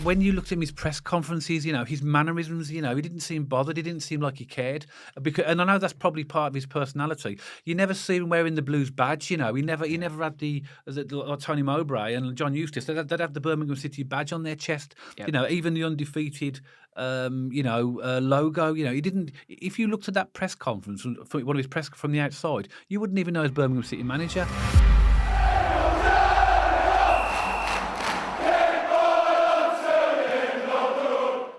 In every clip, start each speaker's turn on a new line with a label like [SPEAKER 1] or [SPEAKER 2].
[SPEAKER 1] when you looked at his press conferences, his mannerisms, he didn't seem bothered. He didn't seem like he cared. And I know that's probably part of his personality. You never see him wearing the Blues badge. He never had like Tony Mowbray and John Eustace. They'd have the Birmingham City badge on their chest.
[SPEAKER 2] Yep.
[SPEAKER 1] Even the undefeated logo. He didn't. If you looked at that press conference, one of his press from the outside, you wouldn't even know his Birmingham City manager.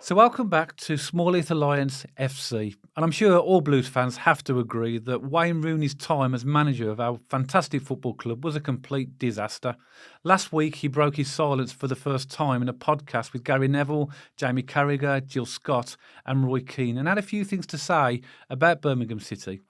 [SPEAKER 1] So welcome back to Smallheath Alliance FC. And I'm sure all Blues fans have to agree that Wayne Rooney's time as manager of our fantastic football club was a complete disaster. Last week, he broke his silence for the first time in a podcast with Gary Neville, Jamie Carragher, Jill Scott and Roy Keane, and had a few things to say about Birmingham City.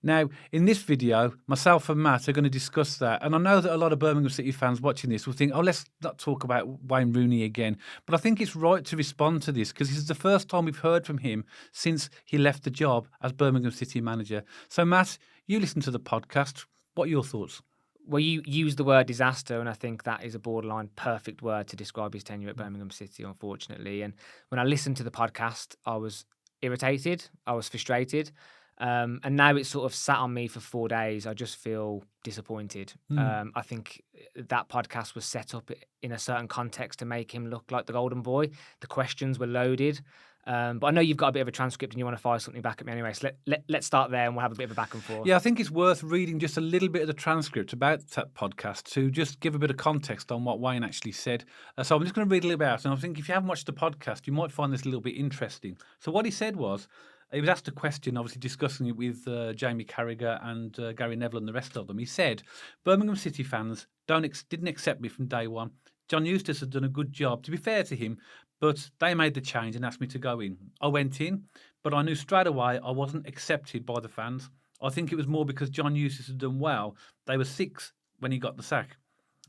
[SPEAKER 1] Now, in this video, myself and Matt are going to discuss that. And I know that a lot of Birmingham City fans watching this will think, let's not talk about Wayne Rooney again. But I think it's right to respond to this because this is the first time we've heard from him since he left the job as Birmingham City manager. So, Matt, you listen to the podcast. What are your thoughts?
[SPEAKER 2] Well, you used the word disaster, and I think that is a borderline perfect word to describe his tenure at Birmingham City, unfortunately. And when I listened to the podcast, I was irritated. I was frustrated. And now it's sort of sat on me for 4 days. I just feel disappointed. I think that podcast was set up in a certain context to make him look like the golden boy. The questions were loaded. But I know you've got a bit of a transcript and you want to fire something back at me anyway. So let's start there and we'll have a bit of a back and forth.
[SPEAKER 1] Yeah, I think it's worth reading just a little bit of the transcript about that podcast to just give a bit of context on what Wayne actually said. So I'm just going to read a little bit out. And I think if you haven't watched the podcast, you might find this a little bit interesting. So what he said was, he was asked a question, obviously discussing it with Jamie Carragher and Gary Neville and the rest of them. He said, Birmingham City fans didn't accept me from day one. John Eustace had done a good job, to be fair to him, but they made the change and asked me to go in. I went in, but I knew straight away I wasn't accepted by the fans. I think it was more because John Eustace had done well. They were 6 when he got the sack.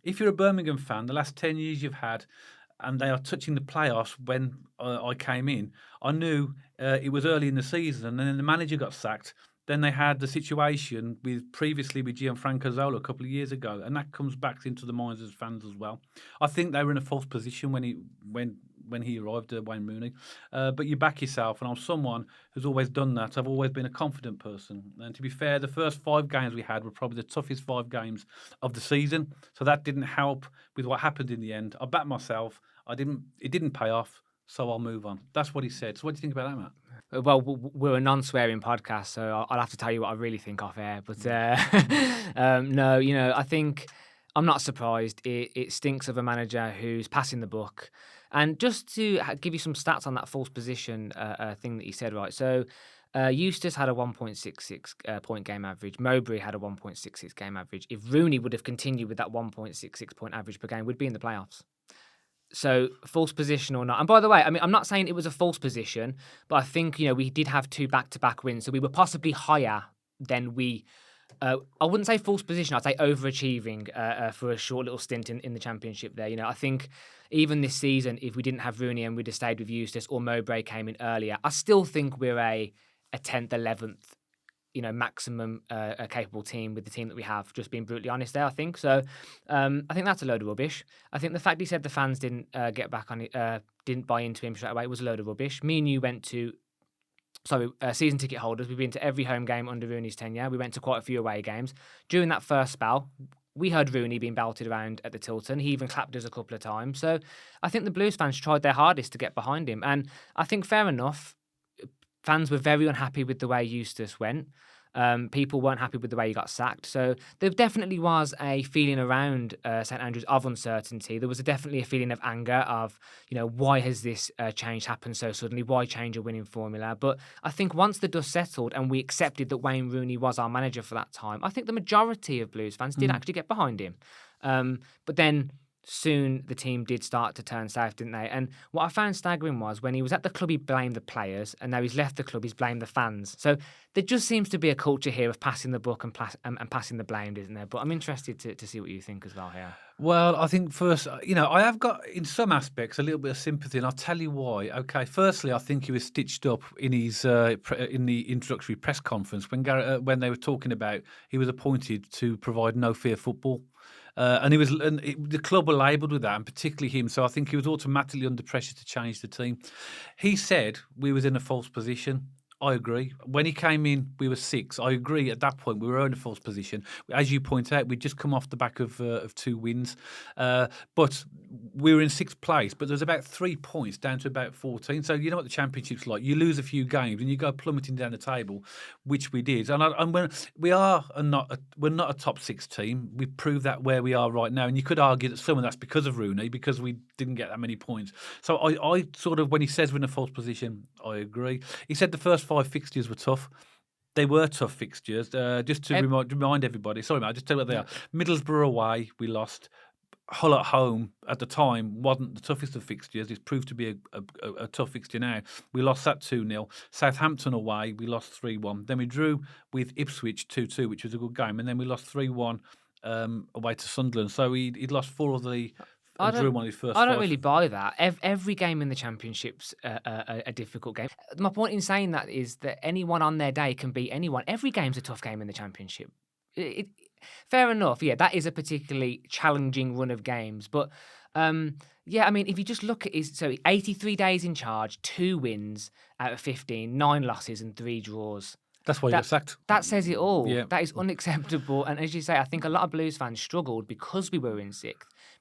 [SPEAKER 1] If you're a Birmingham fan, the last 10 years you've had, and they are touching the playoffs when I came in, I knew it was early in the season, and then the manager got sacked. Then they had the situation previously with Gianfranco Zola a couple of years ago, and that comes back into the minds of fans as well. I think they were in a false position when he arrived, Wayne Rooney. But you back yourself, and I'm someone who's always done that. I've always been a confident person. And to be fair, the first 5 games we had were probably the toughest 5 games of the season. So that didn't help with what happened in the end. I backed myself. It didn't pay off, so I'll move on. That's what he said. So what do you think about that, Matt?
[SPEAKER 2] Well, we're a non-swearing podcast, so I'll have to tell you what I really think off air. But no, I think I'm not surprised. It stinks of a manager who's passing the buck. And just to give you some stats on that false position thing that you said, right? So Eustace had a 1.66 point game average. Mowbray had a 1.66 game average. If Rooney would have continued with that 1.66 point average per game, we'd be in the playoffs. So false position or not. And by the way, I mean, I'm not saying it was a false position, but I think, we did have 2 back-to-back wins. So we were possibly higher than we... I wouldn't say false position. I'd say overachieving for a short little stint in the championship there. I think even this season, if we didn't have Rooney and we'd have stayed with Eustace or Mowbray came in earlier, I still think we're a 10th, 11th, maximum capable team with the team that we have, just being brutally honest there, I think. So I think that's a load of rubbish. I think the fact he said the fans didn't get back on it, didn't buy into him straight away, was a load of rubbish. Me and you went to, season ticket holders, we've been to every home game under Rooney's tenure. We went to quite a few away games. During that first spell, we heard Rooney being belted around at the Tilton. He even clapped us a couple of times. So I think the Blues fans tried their hardest to get behind him. And I think fair enough, fans were very unhappy with the way Eustace went. People weren't happy with the way he got sacked. So there definitely was a feeling around St.Andrews of uncertainty. There was definitely a feeling of anger of, why has this change happened so suddenly? Why change a winning formula? But I think once the dust settled and we accepted that Wayne Rooney was our manager for that time, I think the majority of Blues fans did actually get behind him. But then soon the team did start to turn south, didn't they? And what I found staggering was when he was at the club, he blamed the players, and now he's left the club, he's blamed the fans. So there just seems to be a culture here of passing the buck and passing the blame, isn't there? But I'm interested to see what you think as well here.
[SPEAKER 1] Well, I think first, I have got, in some aspects, a little bit of sympathy, and I'll tell you why. Okay, firstly, I think he was stitched up in his in the introductory press conference when they were talking about he was appointed to provide no fear football. and the club were labelled with that, and particularly him. So I think he was automatically under pressure to change the team. He said we was in a false position. I agree. When he came in, we were 6. I agree. At that point, we were in a false position. As you point out, we'd just come off the back of 2 wins, but we were in 6th place. But there's about 3 points down to about 14. So you know what the Championship's like. You lose a few games and you go plummeting down the table, which we did. And when we're not a top 6 team. We proved that where we are right now. And you could argue that some of that's because of Rooney, because we didn't get that many points. So I sort of, when he says we're in a false position, I agree. He said the first 5 fixtures were tough. They were tough fixtures. Just to remind everybody, sorry, mate, I'll just tell you what they are. Middlesbrough away, we lost. Hull at home at the time wasn't the toughest of fixtures. It's proved to be a tough fixture now. We lost that 2-0. Southampton away, we lost 3-1. Then we drew with Ipswich 2-2, which was a good game. And then we lost 3-1 away to Sunderland. So he'd lost 4 of the... I
[SPEAKER 2] don't really buy that. Every game in the Championship's a difficult game. My point in saying that is that anyone on their day can beat anyone. Every game's a tough game in the Championship. Fair enough, yeah, that is a particularly challenging run of games. But, yeah, I mean, if you just look at 83 days in charge, 2 wins out of 15, 9 losses and 3 draws.
[SPEAKER 1] That's why you got sacked.
[SPEAKER 2] That says it all.
[SPEAKER 1] Yeah.
[SPEAKER 2] That is unacceptable. And as you say, I think a lot of Blues fans struggled because we were in 6th,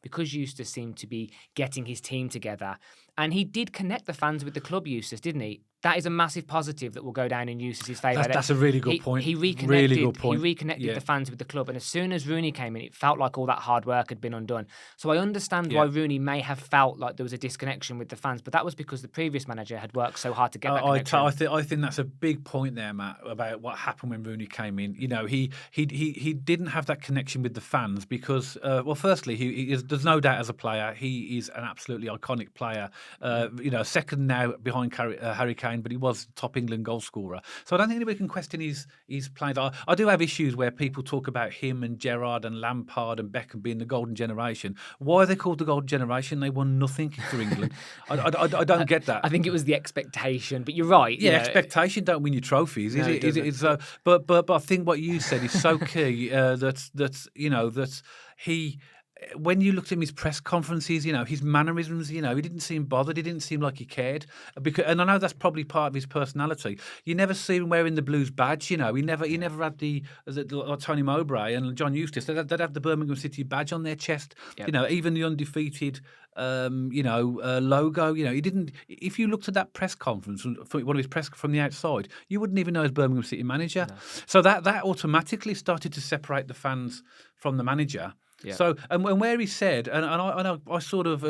[SPEAKER 2] because Eustace seemed to be getting his team together. And he did connect the fans with the club, Eustace, didn't he? That is a massive positive that will go down in Eustace's favour.
[SPEAKER 1] That's a really good point.
[SPEAKER 2] He reconnected,
[SPEAKER 1] really good point.
[SPEAKER 2] He reconnected the fans with the club. And as soon as Rooney came in, it felt like all that hard work had been undone. So I understand why Rooney may have felt like there was a disconnection with the fans, but that was because the previous manager had worked so hard to get that connection.
[SPEAKER 1] I think that's a big point there, Matt, about what happened when Rooney came in. You know, he didn't have that connection with the fans because, firstly, there's no doubt as a player, he is an absolutely iconic player. You know, second now behind Harry Kane, but he was top England goal scorer. So I don't think anybody can question his playing. I do have issues where people talk about him and Gerrard and Lampard and Beckham being the golden generation. Why are they called the golden generation? They won nothing for England. I don't get that.
[SPEAKER 2] I think it was the expectation, but you're right.
[SPEAKER 1] Yeah, expectation don't win you trophies, is it? But I think what you said is so key. That he. When you looked at his press conferences, you know, his mannerisms, you know, he didn't seem bothered. He didn't seem like he cared. And I know that's probably part of his personality. You never see him wearing the Blues badge, you know. He never had the Tony Mowbray and John Eustace. They'd have the Birmingham City badge on their chest. Yep. You know, even the undefeated logo. You know, he didn't. If you looked at that press conference, one of his press from the outside, you wouldn't even know his Birmingham City manager. No. So that automatically started to separate the fans from the manager. Yeah. So, and where he said, and I sort of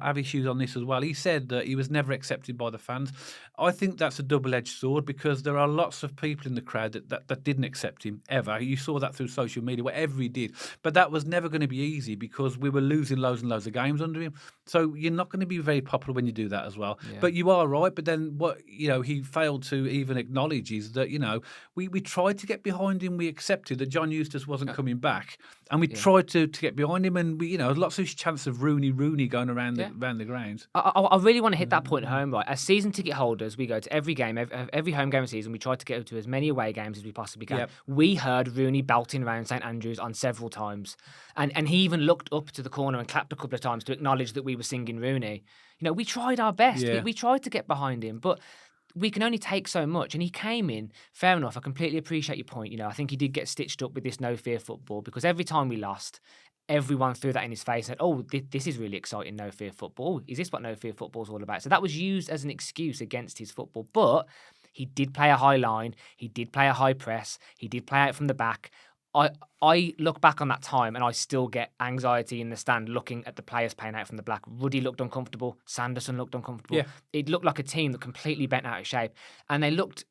[SPEAKER 1] have issues on this as well, he said that he was never accepted by the fans. I think that's a double-edged sword because there are lots of people in the crowd that didn't accept him, ever. You saw that through social media, whatever he did. But that was never going to be easy because we were losing loads and loads of games under him. So you're not going to be very popular when you do that as well. Yeah. But you are right. But then what, you know, he failed to even acknowledge is that, you know, we tried to get behind him. We accepted that John Eustace wasn't coming back. And we tried to get behind him, and we, you know, lots of chance of Rooney going around the grounds.
[SPEAKER 2] I really want to hit that point home, right? As season ticket holders, we go to every game, every home game of the season. We try to get to as many away games as we possibly can. Yep. We heard Rooney belting around St.Andrews on several times, and he even looked up to the corner and clapped a couple of times to acknowledge that we were singing Rooney. You know, we tried our best. Yeah. We tried to get behind him, but we can only take so much. And he came in, fair enough, I completely appreciate your point. You know, I think he did get stitched up with this no fear football because every time we lost, everyone threw that in his face and said, oh, this is really exciting, no fear football. Is this what no fear football is all about? So that was used as an excuse against his football. But he did play a high line. He did play a high press. He did play out from the back. I look back on that time and I still get anxiety in the stand looking at the players playing out from the back. Ruddy looked uncomfortable. Sanderson looked uncomfortable. Yeah. It looked like a team that completely bent out of shape. And they looked...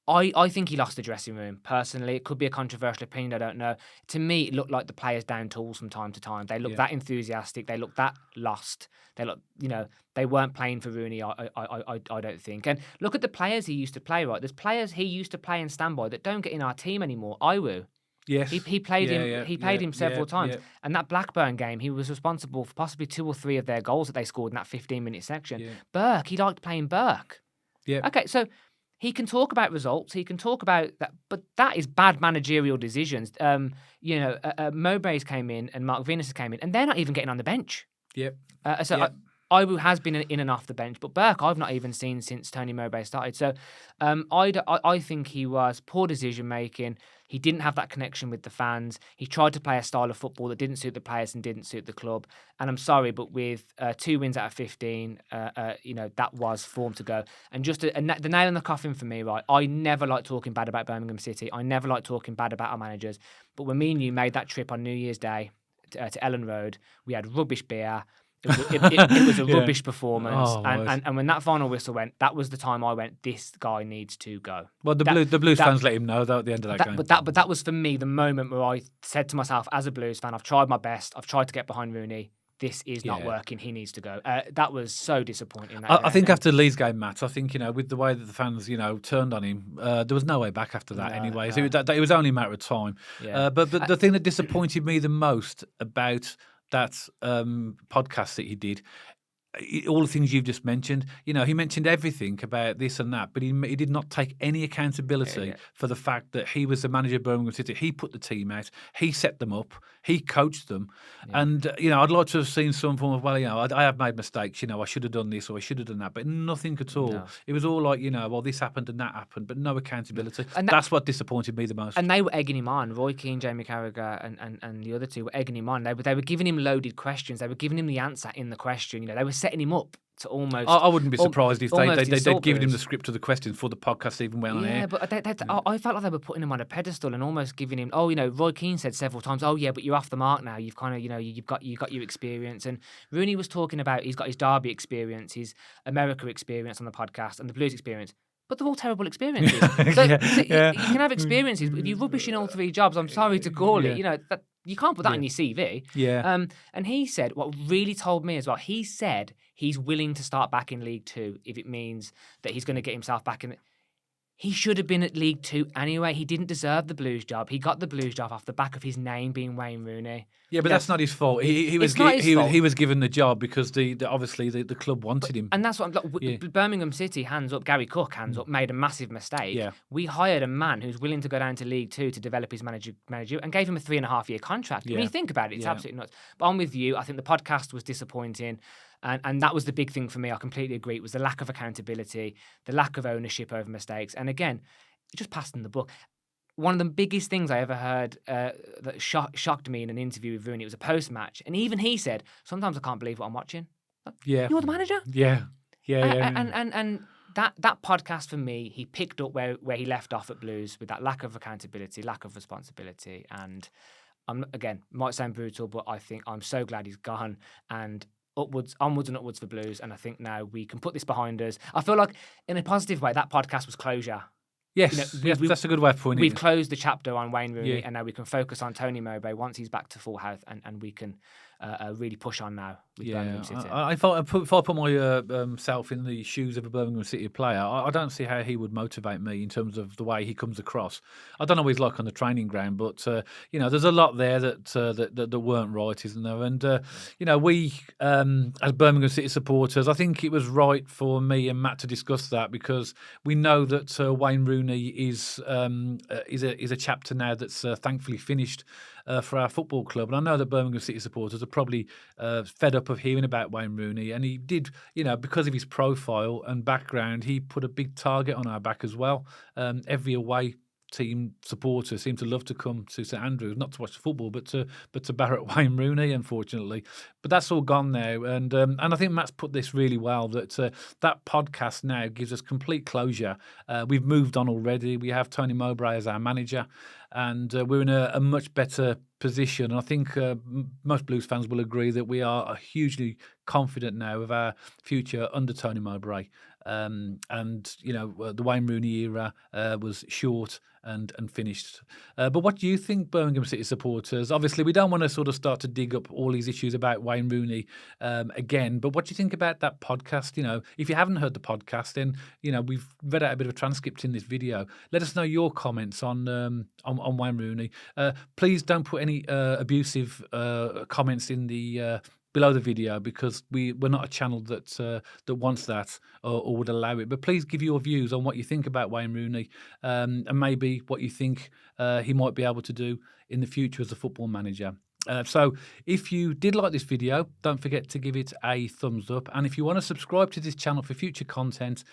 [SPEAKER 2] I think he lost the dressing room, personally. It could be a controversial opinion, I don't know. To me, it looked like the players down tools from time to time. They looked that enthusiastic. They looked that lost. They looked, you know, they weren't playing for Rooney, I don't think. And look at the players he used to play, right? There's players he used to play in standby that don't get in our team anymore. Iwu.
[SPEAKER 1] Yes.
[SPEAKER 2] He played him. He played him several times. Yeah. And that Blackburn game, he was responsible for possibly 2 or 3 of their goals that they scored in that 15-minute section. Yeah. Burke, he liked playing Burke.
[SPEAKER 1] Yeah.
[SPEAKER 2] Okay, so He can talk about results. He can talk about that, but that is bad managerial decisions. Mowbray's came in and Mark Venus came in, and they're not even getting on the bench.
[SPEAKER 1] Yep.
[SPEAKER 2] So Ibu has been in and off the bench, but Burke I've not even seen since Tony Mowbray started. So I think he was poor decision making. He didn't have that connection with the fans. He tried to play a style of football that didn't suit the players and didn't suit the club. And I'm sorry, but with 2 wins out of 15, that was form to go. And just the nail in the coffin for me, right? I never like talking bad about Birmingham City. I never like talking bad about our managers. But when me and you made that trip on New Year's Day to Ellen Road, we had rubbish beer. It was a rubbish performance, and when that final whistle went, that was the time I went, this guy needs to go.
[SPEAKER 1] Well, the Blues fans let him know though at the end of that game.
[SPEAKER 2] But that was for me the moment where I said to myself, as a Blues fan, I've tried my best. I've tried to get behind Rooney. This is not working. He needs to go. That was so disappointing.
[SPEAKER 1] I think after Lee's game, Matt, I think, with the way that the fans, turned on him, there was no way back after that anyway. So it was only a matter of time. Yeah. But the thing that disappointed me the most about that podcast that he did, all the things you've just mentioned, he mentioned everything about this and that, but he did not take any accountability for the fact that he was the manager of Birmingham City. He put the team out, he set them up, he coached them, and I'd like to have seen some form of, I have made mistakes, I should have done this or I should have done that, but nothing at all. No. It was all like, this happened and that happened, but no accountability. And that's what disappointed me the most.
[SPEAKER 2] And they were egging him on. Roy Keane, Jamie Carragher, and the other two were egging him on. They were giving him loaded questions. They were giving him the answer in the question. They were setting him up to almost.
[SPEAKER 1] I wouldn't be surprised if they'd given him the script of the questions before the podcast even went on air.
[SPEAKER 2] Yeah, but I felt like they were putting him on a pedestal and almost giving him. Roy Keane said several times, but you're off the mark now. You've kind of, you've got your experience. And Rooney was talking about he's got his Derby experience, his America experience on the podcast, and the Blues experience. But they're all terrible experiences. You can have experiences, but if you're rubbish in all 3 jobs, I'm sorry to call it. That you can't put that on your CV.
[SPEAKER 1] Yeah.
[SPEAKER 2] And he said what really told me as well. He said he's willing to start back in League Two if it means that he's going to get himself back in. He should have been at League Two anyway. He didn't deserve the Blues job. He got the Blues job off the back of his name being Wayne Rooney.
[SPEAKER 1] Yeah, but that's not his fault. He was given the job because obviously the club wanted him.
[SPEAKER 2] And that's what I'm like. Birmingham City, hands up, Gary Cook, hands up, made a massive mistake.
[SPEAKER 1] Yeah.
[SPEAKER 2] We hired a man who's willing to go down to League Two to develop his manager and gave him a 3.5-year contract. When you think about it, it's absolutely nuts. But I'm with you. I think the podcast was disappointing. And that was the big thing for me. I completely agree. It was the lack of accountability, the lack of ownership over mistakes. And again, it just passed in the book. One of the biggest things I ever heard that shocked me in an interview with Rooney, it was a post-match. And even he said, sometimes I can't believe what I'm watching.
[SPEAKER 1] Yeah.
[SPEAKER 2] You're the manager?
[SPEAKER 1] Yeah.
[SPEAKER 2] And that podcast for me, he picked up where he left off at Blues with that lack of accountability, lack of responsibility. And might sound brutal, but I think I'm so glad he's gone. And onwards and upwards for Blues, and I think now we can put this behind us. I feel like, in a positive way, that podcast was closure.
[SPEAKER 1] Yes, that's a good way of putting it.
[SPEAKER 2] We've closed the chapter on Wayne Rooney, and now we can focus on Tony Mowbray once he's back to full health, and we can really push on now with Birmingham City.
[SPEAKER 1] If I put myself in the shoes of a Birmingham City player, I don't see how he would motivate me in terms of the way he comes across. I don't know what he's like on the training ground, but there's a lot there that weren't right, isn't there? And we as Birmingham City supporters, I think it was right for me and Matt to discuss that, because we know that Wayne Rooney is a chapter now that's thankfully finished for our football club. And I know that Birmingham City supporters are probably fed up of hearing about Wayne Rooney, and he did, because of his profile and background, he put a big target on our back as well. Every away team supporters seem to love to come to St.Andrews, not to watch the football, but to Barrett Wayne Rooney, unfortunately. But that's all gone now, and I think Matt's put this really well, that that podcast now gives us complete closure. We've moved on already. We have Tony Mowbray as our manager, and we're in a much better position. And I think most Blues fans will agree that we are hugely confident now of our future under Tony Mowbray. The Wayne Rooney era was short and finished. But what do you think, Birmingham City supporters? Obviously, we don't want to sort of start to dig up all these issues about Wayne Rooney again. But what do you think about that podcast? If you haven't heard the podcast, then we've read out a bit of a transcript in this video. Let us know your comments on Wayne Rooney. Please don't put any abusive comments in the below the video, because we're not a channel that wants that or would allow it. But please give your views on what you think about Wayne Rooney, and maybe what you think he might be able to do in the future as a football manager. So if you did like this video, don't forget to give it a thumbs up. And if you want to subscribe to this channel for future content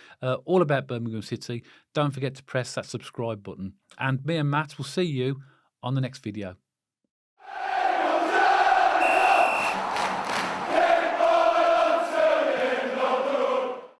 [SPEAKER 1] all about Birmingham City, don't forget to press that subscribe button. And me and Matt will see you on the next video.